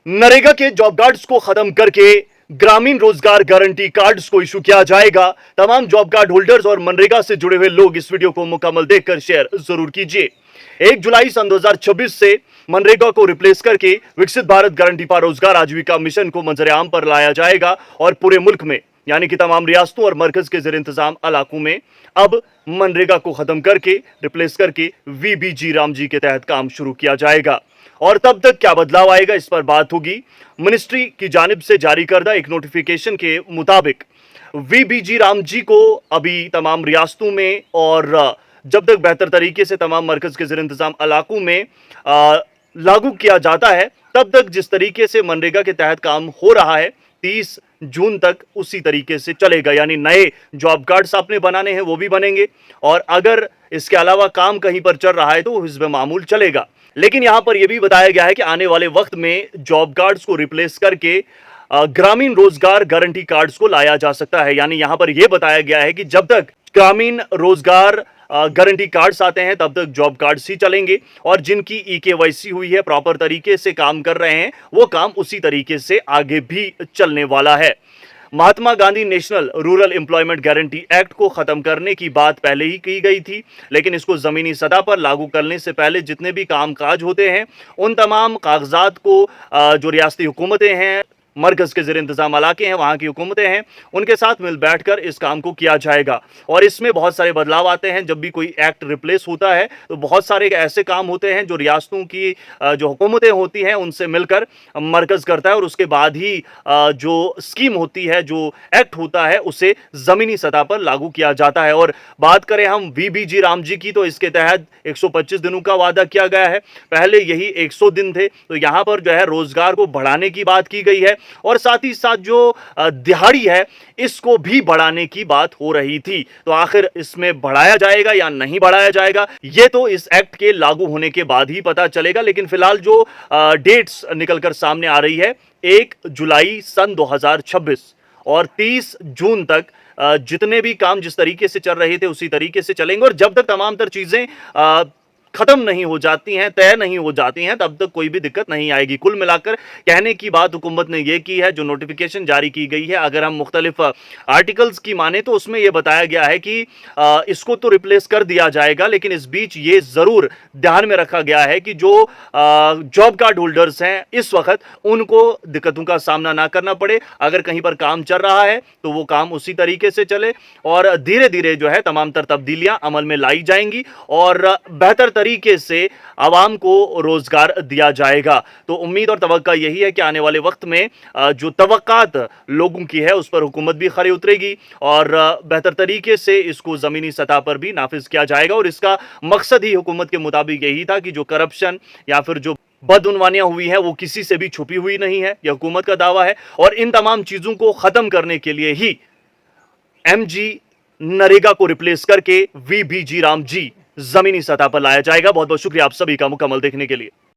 नरेगा के job cards को खत्म करके ग्रामीण रोजगार गारंटी कार्ड्स को इशू किया जाएगा। तमाम जॉब कार्ड होल्डर्स और मनरेगा से जुड़े हुए लोग इस वीडियो को मुकम्मल देखकर शेयर जरूर कीजिए। 1 जुलाई सन 2026 से मनरेगा को रिप्लेस करके विकसित भारत गारंटी फॉर रोजगार आजीविका मिशन को मंजर-ए-आम पर लाया जाएगा और पूरे मुल्क में यानी कि तमाम रियासतों और मरकज के जेर इंतजाम इलाकों में अब मनरेगा को खत्म करके रिप्लेस करके वीबीजी रामजी के तहत काम शुरू किया जाएगा। और तब तक क्या बदलाव आएगा, इस पर बात होगी। मिनिस्ट्री की जानिब से जारी करदा एक नोटिफिकेशन के मुताबिक वीबीजी रामजी को अभी तमाम रियासतों में और जब तक बेहतर तरीके से तमाम मरकज के जेर इंतजाम इलाकों में लागू किया जाता है, तब तक जिस तरीके से मनरेगा के तहत काम हो रहा है 30 जून तक उसी तरीके से चलेगा। यानी नए जॉब कार्ड्स आपने बनाने हैं वो भी बनेंगे और अगर इसके अलावा काम कहीं पर चल रहा है तो हिस्ब मामूल चलेगा। लेकिन यहां पर यह भी बताया गया है कि आने वाले वक्त में जॉब कार्ड्स को रिप्लेस करके ग्रामीण रोजगार गारंटी कार्ड्स को लाया जा सकता है। यानी यहां पर यह बताया गया है कि जब तक ग्रामीण रोजगार गारंटी कार्ड्स आते हैं तब तक जॉब कार्ड्स ही चलेंगे और जिनकी ई-केवाईसी हुई है, प्रॉपर तरीके से काम कर रहे हैं, वो काम उसी तरीके से आगे भी चलने वाला है। Mahatma Gandhi national rural employment guarantee act को खत्म करने की बात पहले ही की गई थी, लेकिन इसको जमीनी सतह पर लागू करने से पहले जितने भी कामकाज होते हैं उन तमाम कागजात को जो रियासती हुकूमतें हैं, मरकज के जेर इंतजाम इलाके हैं, वहां की हुकूमतें हैं, उनके साथ मिल बैठकर इस काम को किया जाएगा। और इसमें बहुत सारे बदलाव आते हैं। जब भी कोई एक्ट रिप्लेस होता है तो बहुत सारे ऐसे काम होते हैं जो रियासतों की जो हुकूमतें होती हैं उनसे मिलकर मरकज करता है और उसके बाद ही जो स्कीम होती है, जो एक्ट होता है, उसे जमीनी सतह पर लागू किया जाता है। और बात करें हम वीबीजी रामजी की तो इसके तहत 125 दिनों का वादा किया गया है। पहले यही 100 दिन थे, तो यहां पर जो है रोजगार को बढ़ाने की बात की गई है और साथ ही साथ जो दिहाड़ी है इसको भी बढ़ाने की बात हो रही थी। तो आखिर इसमें बढ़ाया जाएगा या नहीं बढ़ाया जाएगा, यह तो इस एक्ट के लागू होने के बाद ही पता चलेगा। लेकिन फिलहाल जो डेट्स निकलकर सामने आ रही है 1 जुलाई सन 2026 और 30 जून तक जितने भी काम जिस तरीके से चल रहे थे उसी तरीके से चलेंगे और जब तक तमाम तर चीजें खत्म नहीं हो जाती हैं, तय नहीं हो जाती हैं, तब तक कोई भी दिक्कत नहीं आएगी। कुल मिलाकर कहने की बात हुकूमत ने यह की है, जो नोटिफिकेशन जारी की गई है, अगर हम मुख्तलिफ आर्टिकल्स की माने तो उसमें यह बताया गया है कि इसको तो रिप्लेस कर दिया जाएगा, लेकिन इस बीच ये जरूर ध्यान में रखा गया है कि जो जॉब कार्ड होल्डर्स हैं इस वक्त उनको दिक्कतों का सामना ना करना पड़े। अगर कहीं पर काम चल रहा है तो वो काम उसी तरीके से चले और धीरे धीरे जो है तमाम तर तब्दीलियां अमल में लाई जाएंगी और बेहतर तरीके से आवाम को रोजगार दिया जाएगा। तो उम्मीद और तवक्का यही है कि आने वाले वक्त में जो तवक्कात लोगों की है उस पर हुकूमत भी खरी उतरेगी और बेहतर तरीके से इसको जमीनी सतह पर भी नाफिज किया जाएगा। और इसका मकसद ही हुकूमत के मुताबिक यही था कि जो करप्शन या फिर जो बदउनवानियां हुई हैं वो किसी से भी छुपी हुई नहीं है, यह हुकूमत का दावा है। और इन तमाम चीजों को खत्म करने के लिए ही एमजी नरेगा को रिप्लेस करके वीबीजी रामजी जमीनी सतह पर लाया जाएगा। बहुत बहुत शुक्रिया आप सभी का मुकम्मल देखने के लिए।